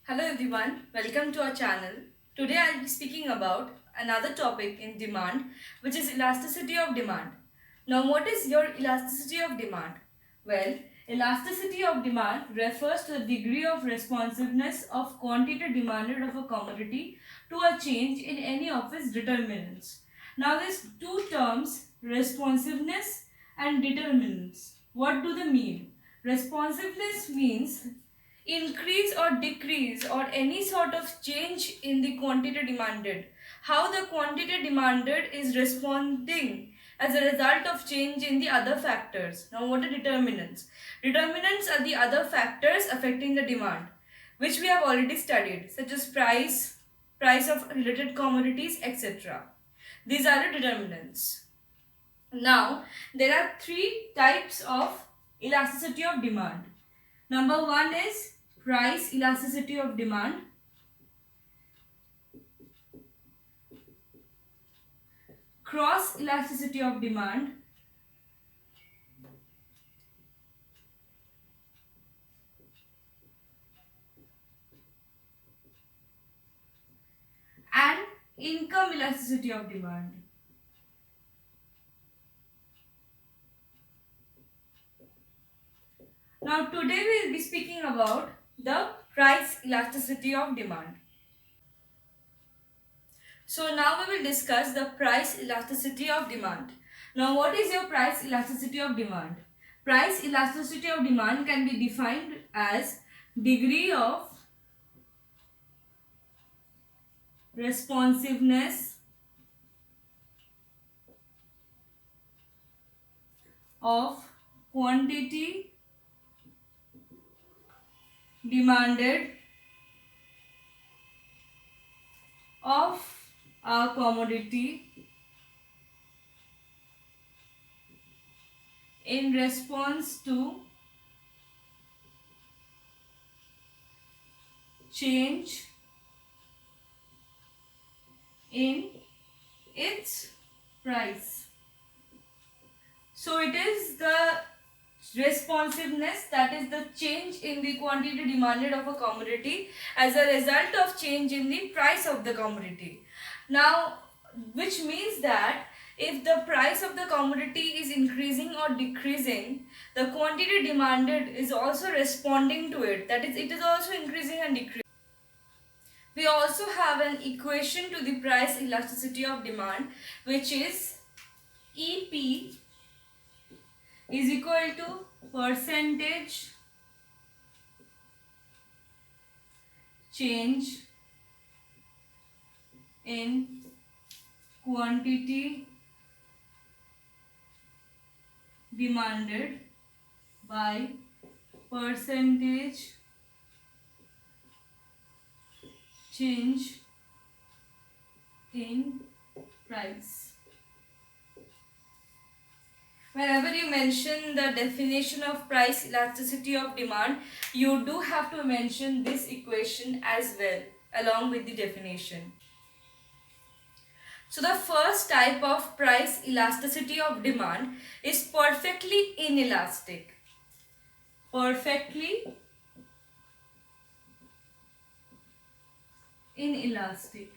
Hello everyone, welcome to our channel. Today I'll be speaking about another topic in demand, which is elasticity of demand. Now what is your elasticity of demand? Well, elasticity of demand refers to the degree of responsiveness of quantity demanded of a commodity to a change in any of its determinants. Now these two terms, responsiveness and determinants, what do they mean? Responsiveness means increase or decrease or any sort of change in the quantity demanded. How the quantity demanded is responding as a result of change in the other factors. Now what are determinants? Determinants are the other factors affecting the demand, which we have already studied, such as price of related commodities, etc. These are the determinants. Now there are three types of elasticity of demand. Number one is price elasticity of demand. Cross elasticity of demand. And income elasticity of demand. Now today we will be speaking about the price elasticity of demand. So now we will discuss the price elasticity of demand. Now what is your price elasticity of demand? Price elasticity of demand can be defined as degree of responsiveness of quantity demanded of a commodity in response to change in its price. So it is the responsiveness, that is the change in the quantity demanded of a commodity as a result of change in the price of the commodity. Now, which means that if the price of the commodity is increasing or decreasing, the quantity demanded is also responding to it. That is, it is also increasing and decreasing. We also have an equation to the price elasticity of demand, which is EP is equal to percentage change in quantity demanded by percentage change in price. Whenever you mention the definition of price elasticity of demand, you do have to mention this equation as well along with the definition. So the first type of price elasticity of demand is perfectly inelastic. Perfectly inelastic.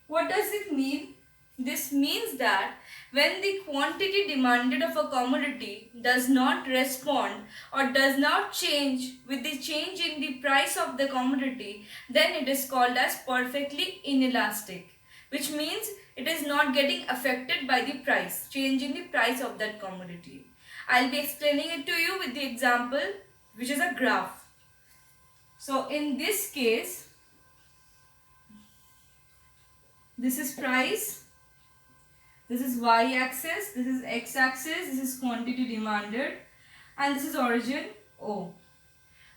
What does it mean? This means that when the quantity demanded of a commodity does not respond or does not change with the change in the price of the commodity, then it is called as perfectly inelastic, which means it is not getting affected by the price, change in the price of that commodity. I'll be explaining it to you with the example, which is a graph. So in this case, this is price, this is y-axis, this is x-axis, this is quantity demanded, and this is origin O.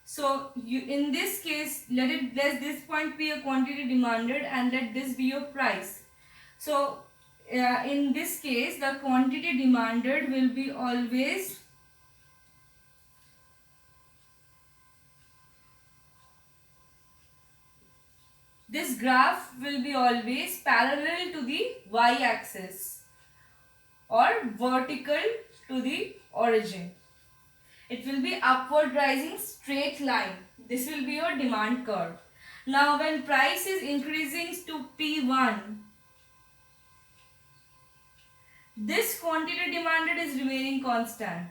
So in this case, let this point be a quantity demanded and let this be your price. So in this case, the quantity demanded will be always this graph will be always parallel to the y-axis or vertical to the origin. It will be upward rising straight line. This will be your demand curve. Now when price is increasing to P1, this quantity demanded is remaining constant.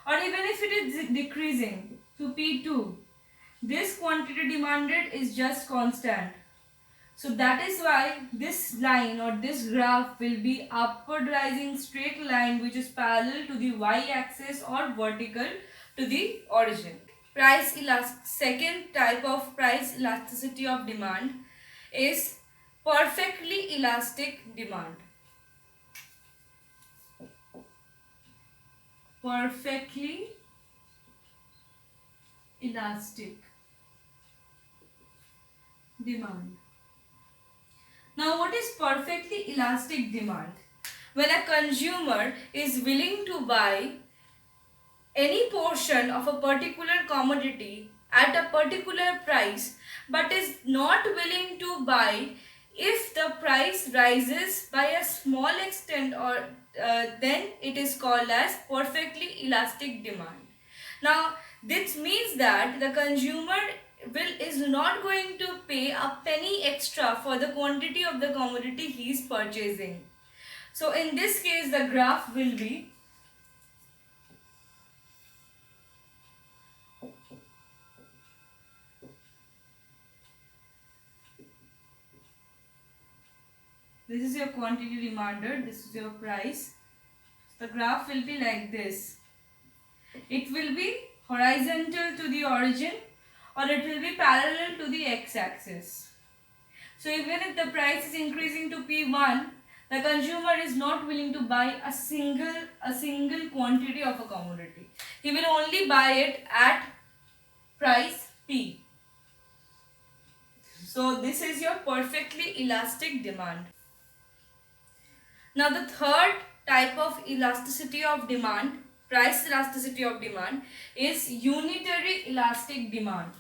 Or even if it is decreasing to P2, this quantity demanded is just constant. So that is why this line or this graph will be upward rising straight line which is parallel to the y-axis or vertical to the origin. Second type of price elasticity of demand is perfectly elastic demand. Perfectly elastic demand. Now, what is perfectly elastic demand? When a consumer is willing to buy any portion of a particular commodity at a particular price but is not willing to buy if the price rises by a small extent, or then it is called as perfectly elastic demand. Now this means that the consumer is not going to pay a penny extra for the quantity of the commodity he is purchasing. So in this case the graph will be this is your quantity demanded, this is your price. The graph will be like this. It will be horizontal to the origin or it will be parallel to the x-axis. So even if the price is increasing to P1, the consumer is not willing to buy a single quantity of a commodity. He will only buy it at price P. So this is your perfectly elastic demand. Now the third type of elasticity of demand, price elasticity of demand, is unitary elastic demand.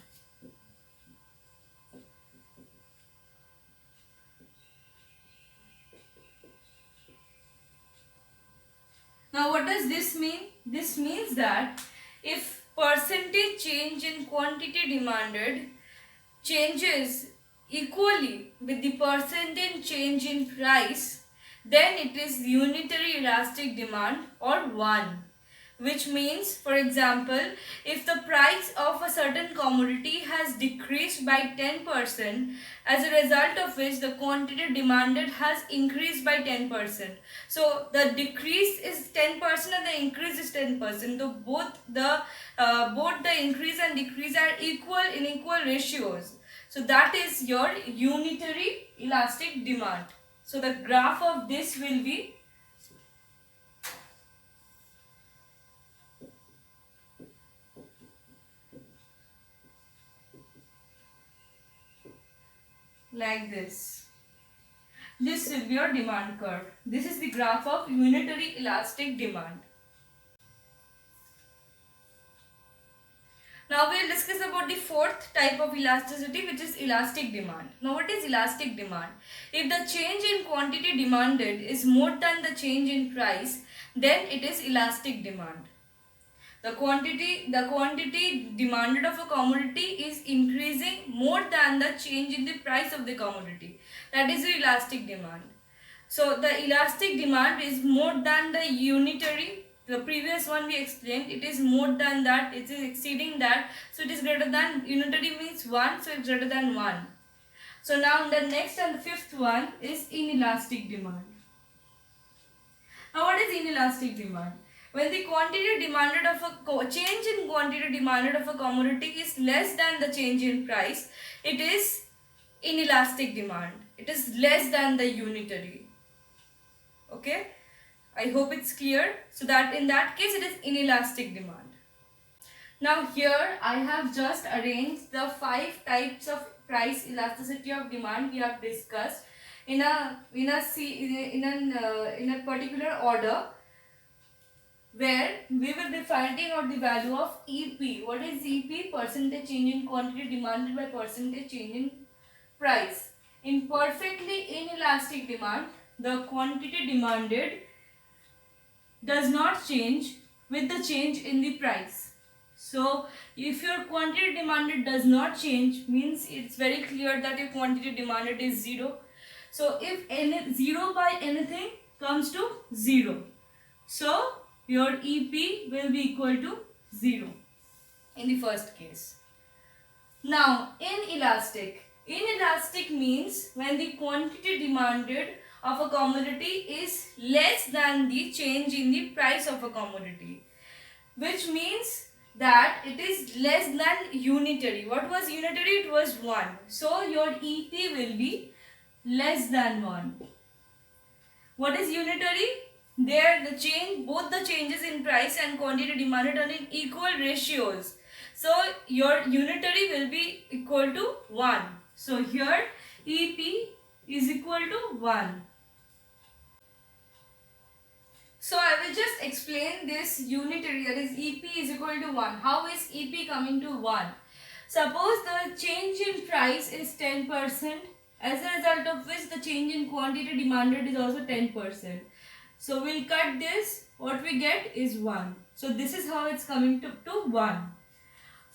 Now what does this mean? This means that if percentage change in quantity demanded changes equally with the percentage change in price, then it is unitary elastic demand or 1. Which means, for example, if the price of a certain commodity has decreased by 10%, as a result of which the quantity demanded has increased by 10%. So the decrease is 10% and the increase is 10%. So both the increase and decrease are equal in equal ratios. So that is your unitary elastic demand. So the graph of this will be like this. This will be your demand curve. This is the graph of unitary elastic demand. Now we will discuss about the fourth type of elasticity, which is elastic demand. Now what is elastic demand? If the change in quantity demanded is more than the change in price, then it is elastic demand. The quantity demanded of a commodity is increasing more than the change in the price of the commodity. That is the elastic demand. So the elastic demand is more than the unitary. The previous one we explained, it is more than that, it is exceeding that. So it is greater than, unitary means 1, so it is greater than 1. So now the next and the fifth one is inelastic demand. Now what is inelastic demand? When the quantity demanded of a change in quantity demanded of a commodity is less than the change in price, it is inelastic demand. It is less than the unitary. Okay, I hope it's clear. So that in that case it is inelastic demand. Now here I have just arranged the 5 types of price elasticity of demand we have discussed in a particular order, where we will be finding out the value of EP. What is EP? Percentage change in quantity demanded by percentage change in price. In perfectly inelastic demand, the quantity demanded does not change with the change in the price. So if your quantity demanded does not change, means it's very clear that your quantity demanded is 0. So if any 0 by anything comes to 0, so your EP will be equal to 0 in the first case. Now inelastic means when the quantity demanded of a commodity is less than the change in the price of a commodity, which means that it is less than unitary. What was unitary? It was 1. So your EP will be less than 1. What is unitary? There the change, both the changes in price and quantity demanded are in equal ratios. So your unitary will be equal to 1. So here EP is equal to 1. So I will just explain this unitary, that is EP is equal to 1. How is EP coming to 1? Suppose the change in price is 10%, as a result of which the change in quantity demanded is also 10%. So we'll cut this, what we get is 1. So this is how it's coming to 1.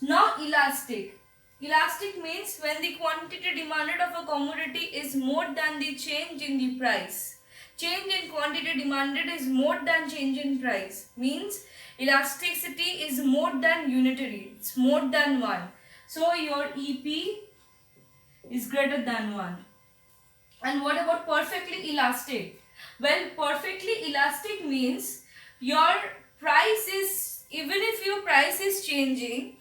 Now elastic. Elastic means when the quantity demanded of a commodity is more than the change in the price. Change in quantity demanded is more than change in price. Means elasticity is more than unitary. It's more than 1. So your EP is greater than 1. And what about perfectly elastic? Well, perfectly elastic means your price is, even if your price is changing,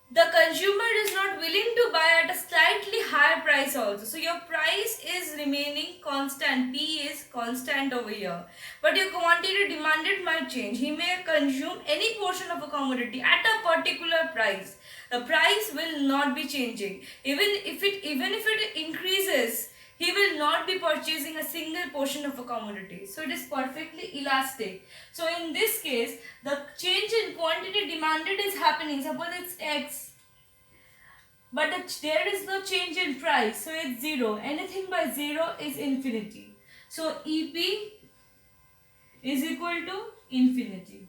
the consumer is not willing to buy at a slightly higher price also. So your price is remaining constant. P is constant over here. But your quantity demanded might change. He may consume any portion of a commodity at a particular price. The price will not be changing. Even if it increases, he will not be purchasing a single portion of a commodity. So it is perfectly elastic. So in this case, the change in quantity demanded is happening. Suppose it's X, but there is no change in price. So it's 0. Anything by 0 is infinity. So EP is equal to infinity.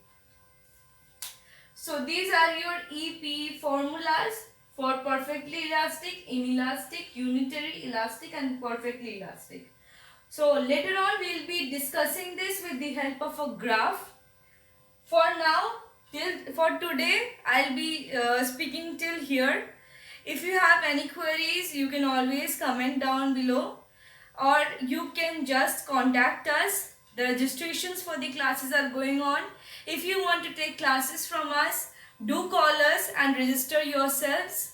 So these are your EP formulas for perfectly elastic, inelastic, unitary, elastic and perfectly elastic. So later on we will be discussing this with the help of a graph. For now, for today, I'll be speaking till here. If you have any queries, you can always comment down below, or you can just contact us. The registrations for the classes are going on. If you want to take classes from us, do call us and register yourselves.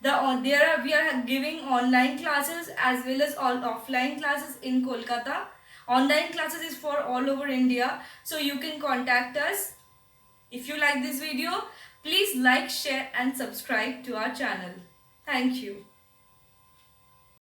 We are giving online classes as well as all offline classes in Kolkata. Online classes is for all over India, so you can contact us. If you like this video, please like, share and subscribe to our channel. Thank you.